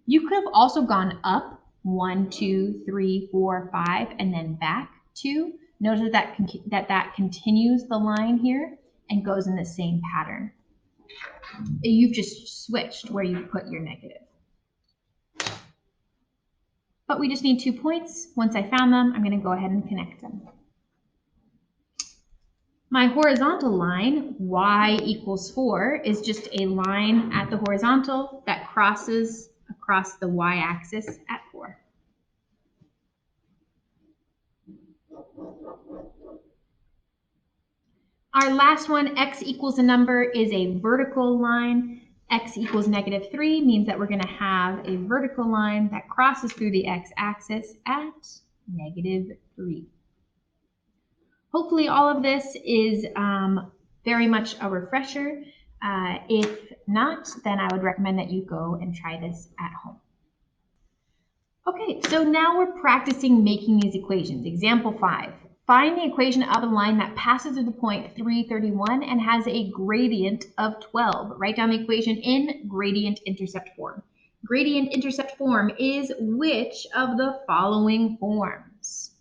You could have also gone up 1, 2, 3, 4, 5, and then back 2. Notice that continues the line here and goes in the same pattern. You've just switched where you put your negative. But we just need 2 points. Once I found them, I'm going to go ahead and connect them. My horizontal line, y equals 4, is just a line at the horizontal that crosses across the y-axis at 4. Our last one, x equals a number, is a vertical line. X equals -3 means that we're going to have a vertical line that crosses through the x-axis at -3. Hopefully all of this is very much a refresher. If not, then I would recommend that you go and try this at home. Okay, so now we're practicing making these equations. Example 5. Find the equation of a line that passes through the point 331 and has a gradient of 12. Write down the equation in gradient-intercept form. Gradient-intercept form is which of the following forms?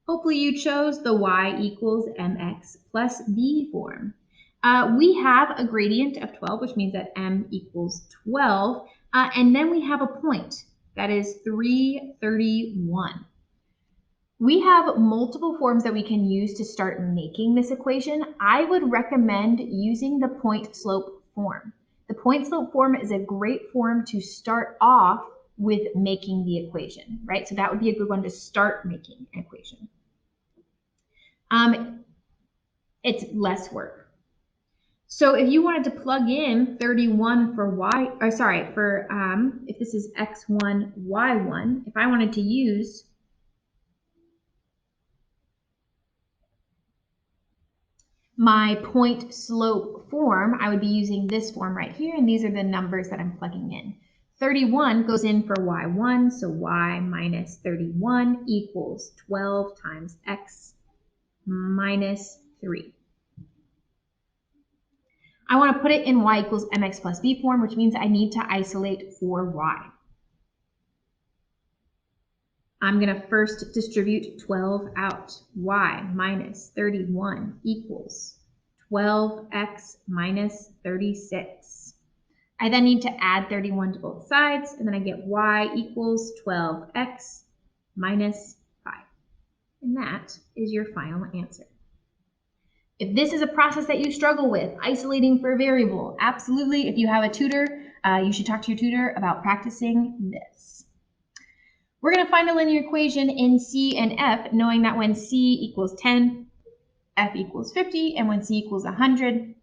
Hopefully you chose the y equals mx plus b form. We have a gradient of 12, which means that m equals 12, and then we have a point. That is 331. We have multiple forms that we can use to start making this equation. I would recommend using the point slope form. The point slope form is a great form to start off with making the equation, right? So that would be a good one to start making an equation. It's less work. So if you wanted to plug in 31 for y, or sorry, for if this is x1, y1, if I wanted to use my point slope form, I would be using this form right here, and these are the numbers that I'm plugging in. 31 goes in for y1, so y minus 31 equals 12 times x minus 3. I want to put it in y equals mx plus b form, which means I need to isolate for y. I'm going to first distribute 12 out. Y minus 31 equals 12x minus 36. I then need to add 31 to both sides, and then I get y equals 12x minus 5. And that is your final answer. If this is a process that you struggle with, isolating for a variable, absolutely, if you have a tutor, you should talk to your tutor about practicing this. We're going to find a linear equation in C and F, knowing that when C equals 10, F equals 50, and when C equals 100,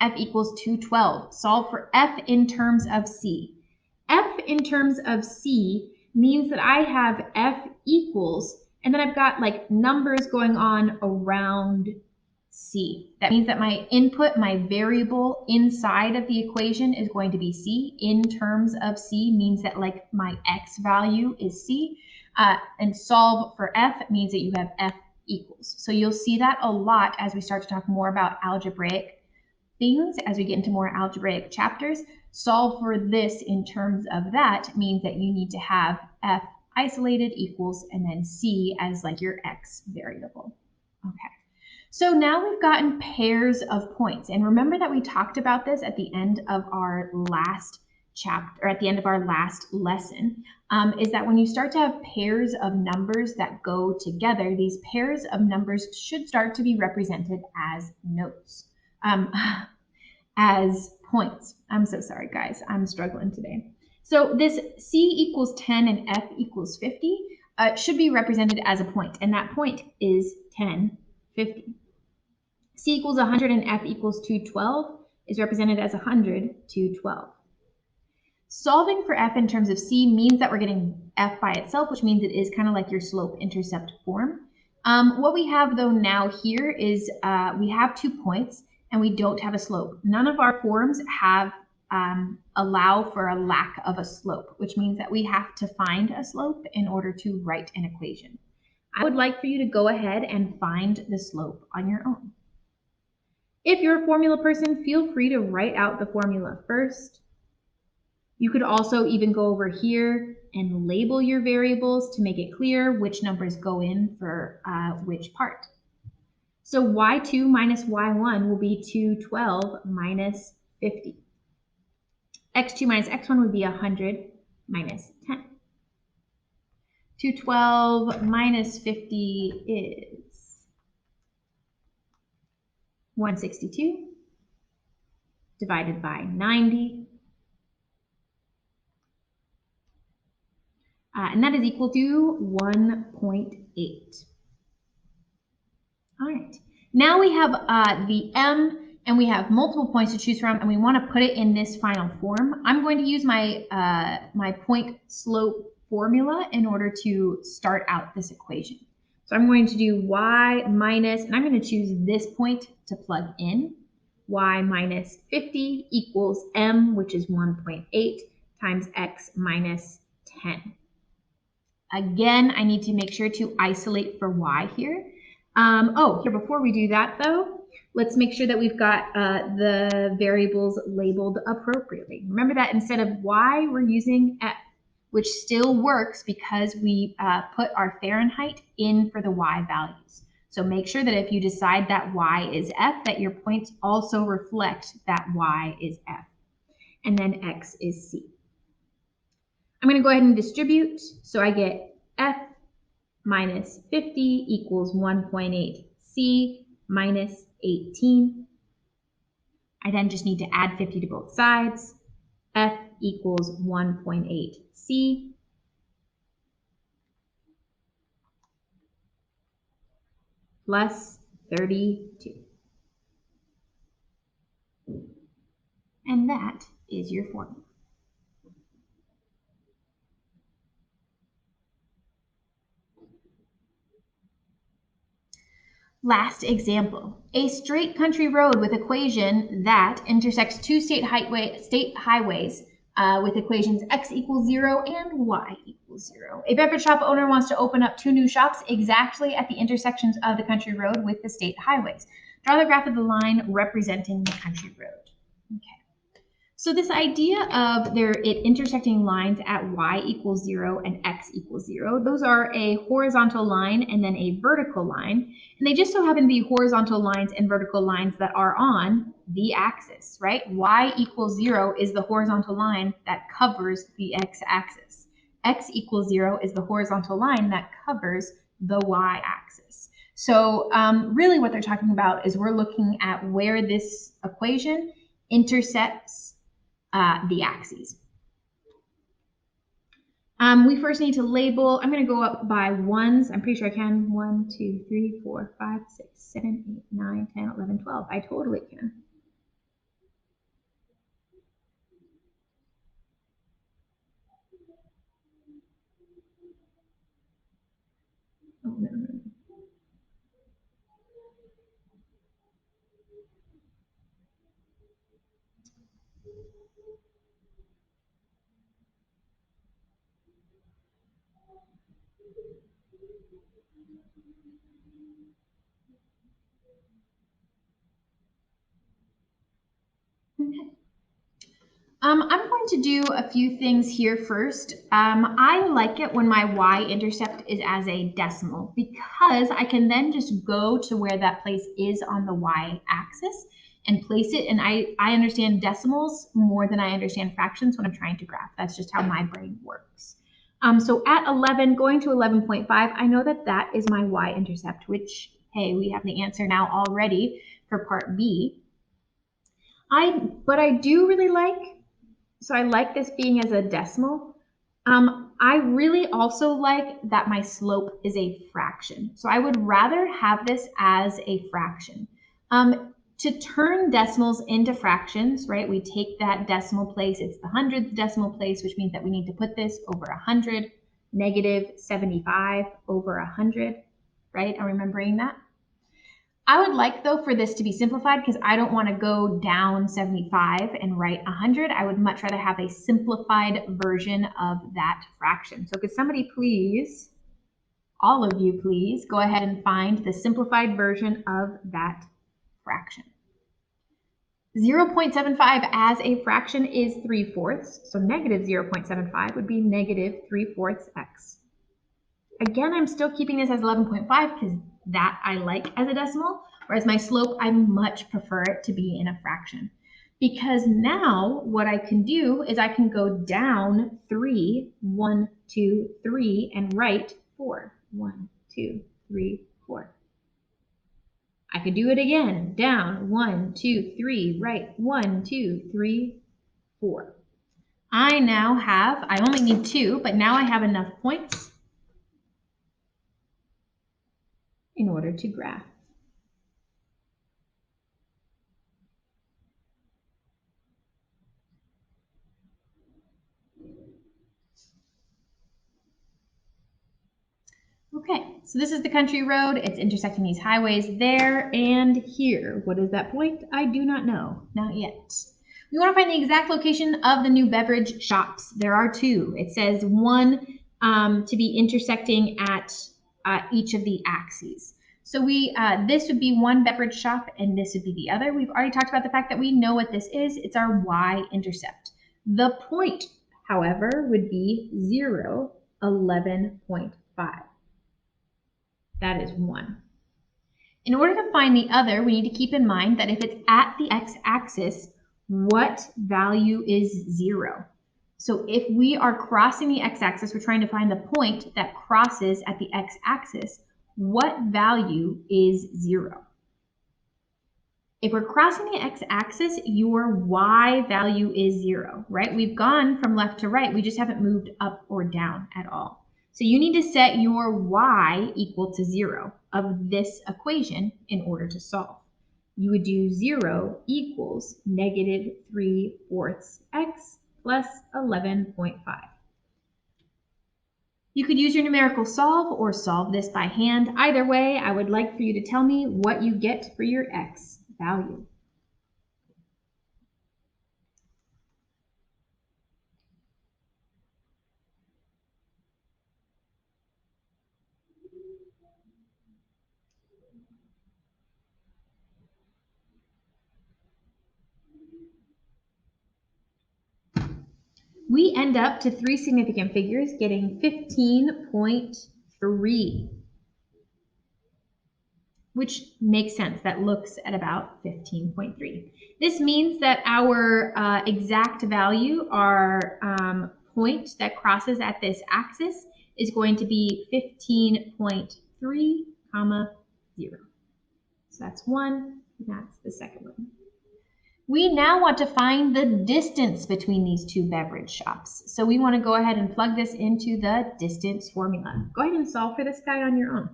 F equals 212. Solve for F in terms of C. F in terms of C means that I have F equals, and then I've got like numbers going on around C. That means that my input, my variable inside of the equation is going to be C. In terms of C means that like my X value is C. And solve for F means that you have F equals. So you'll see that a lot as we start to talk more about algebraic things, as we get into more algebraic chapters. Solve for this in terms of that means that you need to have F isolated equals and then C as like your X variable. Okay. So now we've gotten pairs of points. And remember that we talked about this at the end of our last chapter, or at the end of our last lesson, is that when you start to have pairs of numbers that go together, these pairs of numbers should start to be represented as notes, as points. I'm so sorry, guys. I'm struggling today. So this C equals 10 and F equals 50 should be represented as a point, and that point is 10, 50. C equals 100 and F equals 212 is represented as 100, 212. Solving for F in terms of C means that we're getting F by itself, which means it is kind of like your slope-intercept form. What we have though now here is we have 2 points and we don't have a slope. None of our forms have allow for a lack of a slope, which means that we have to find a slope in order to write an equation. I would like for you to go ahead and find the slope on your own. If you're a formula person, feel free to write out the formula first. You could also even go over here and label your variables to make it clear which numbers go in for which part. So y2 minus y1 will be 212 minus 50. x2 minus x1 would be 100 minus 10. 212 minus 50 is 162 divided by 90. And that is equal to 1.8. All right. Now we have the m, and we have multiple points to choose from, and we want to put it in this final form. I'm going to use my, my point slope formula in order to start out this equation. So I'm going to do y minus, and I'm going to choose this point to plug in. Y minus 50 equals m, which is 1.8, times x minus 10. Again, I need to make sure to isolate for y here. Here, before we do that though, let's make sure that we've got the variables labeled appropriately. Remember that instead of y, we're using f, which still works because we put our Fahrenheit in for the y values. So make sure that if you decide that y is f, that your points also reflect that y is f. And then x is c. I'm going to go ahead and distribute. So I get f minus 50 equals 1.8, c minus 18. I then just need to add 50 to both sides. F equals 1.8 c plus 32. And that is your formula. Last example, a straight country road with equation that intersects two state highways with equations x equals 0 and y equals 0. A beverage shop owner wants to open up two new shops exactly at the intersections of the country road with the state highways. Draw the graph of the line representing the country road. Okay. So this idea of it intersecting lines at y equals 0 and x equals 0, those are a horizontal line and then a vertical line. And they just so happen to be horizontal lines and vertical lines that are on the axis, right? Y equals 0 is the horizontal line that covers the x-axis. X equals 0 is the horizontal line that covers the y-axis. So really what they're talking about is we're looking at where this equation intersects the axes. We first need to label. I'm going to go up by ones. I'm pretty sure I can. 1, 2, 3, 4, 5, 6, 7, 8, 9, 10, 11, 12. I totally can. Oh, no, no, no. Okay. I'm going to do a few things here first. I like it when my y-intercept is as a decimal because I can then just go to where that place is on the y-axis and place it. And I understand decimals more than I understand fractions when I'm trying to graph. That's just how my brain works. So at 11, going to 11.5, I know that that is my y-intercept, which, hey, we have the answer now already for part B. But I do really like, so I like this being as a decimal. I really also like that my slope is a fraction. So I would rather have this as a fraction. To turn decimals into fractions, right, we take that decimal place, it's the hundredth decimal place, which means that we need to put this over 100, negative 75 over 100, right? Are we remembering that? I would like, though, for this to be simplified because I don't want to go down 75 and write 100. I would much rather have a simplified version of that fraction. So could somebody please, all of you please, go ahead and find the simplified version of that fraction. 0.75 as a fraction is 3/4, so negative 0.75 would be negative 3/4 x. Again, I'm still keeping this as 11.5 because that I like as a decimal, whereas my slope, I much prefer it to be in a fraction. Because now what I can do is I can go down 3, 1, 2, 3, and write 4. 1, 2, 3, 4. I could do it again. Down 1, 2, 3, right 1, 2, 3, 4. I now have, I only need 2, but now I have enough points in order to graph. Okay, so this is the country road. It's intersecting these highways there and here. What is that point? I do not know. Not yet. We want to find the exact location of the new beverage shops. There are 2. It says one to be intersecting at each of the axes. So this would be one beverage shop and this would be the other. We've already talked about the fact that we know what this is. It's our y-intercept. The point, however, would be 0, 11.5. That is 1. In order to find the other, we need to keep in mind that if it's at the x-axis, what value is 0? So if we are crossing the x-axis, we're trying to find the point that crosses at the x-axis, what value is 0? If we're crossing the x-axis, your y value is 0, right? We've gone from left to right. We just haven't moved up or down at all. So you need to set your y equal to 0 of this equation in order to solve. You would do 0 equals negative 3/4 x plus 11.5. You could use your numerical solve or solve this by hand. Either way, I would like for you to tell me what you get for your x value. We end up to 3 significant figures getting 15.3, which makes sense. That looks at about 15.3. This means that our exact value, our point that crosses at this axis, is going to be 15.3, 0. So that's 1, and that's the second one. We now want to find the distance between these 2 beverage shops. So we want to go ahead and plug this into the distance formula. Go ahead and solve for this guy on your own.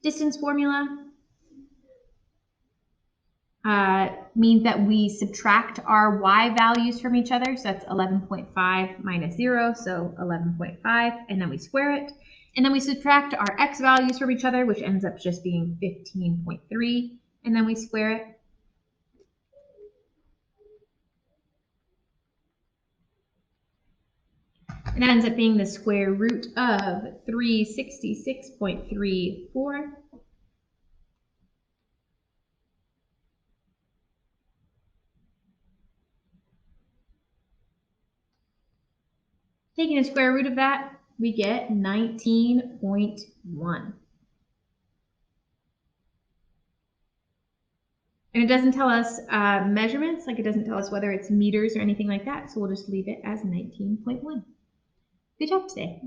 Distance formula means that we subtract our y values from each other. So that's 11.5 minus 0, so 11.5, and then we square it. And then we subtract our x values from each other, which ends up just being 15.3, and then we square it. It ends up being the square root of 366.34. Taking the square root of that, we get 19.1. And it doesn't tell us measurements, like it doesn't tell us whether it's meters or anything like that, so we'll just leave it as 19.1. Good job today.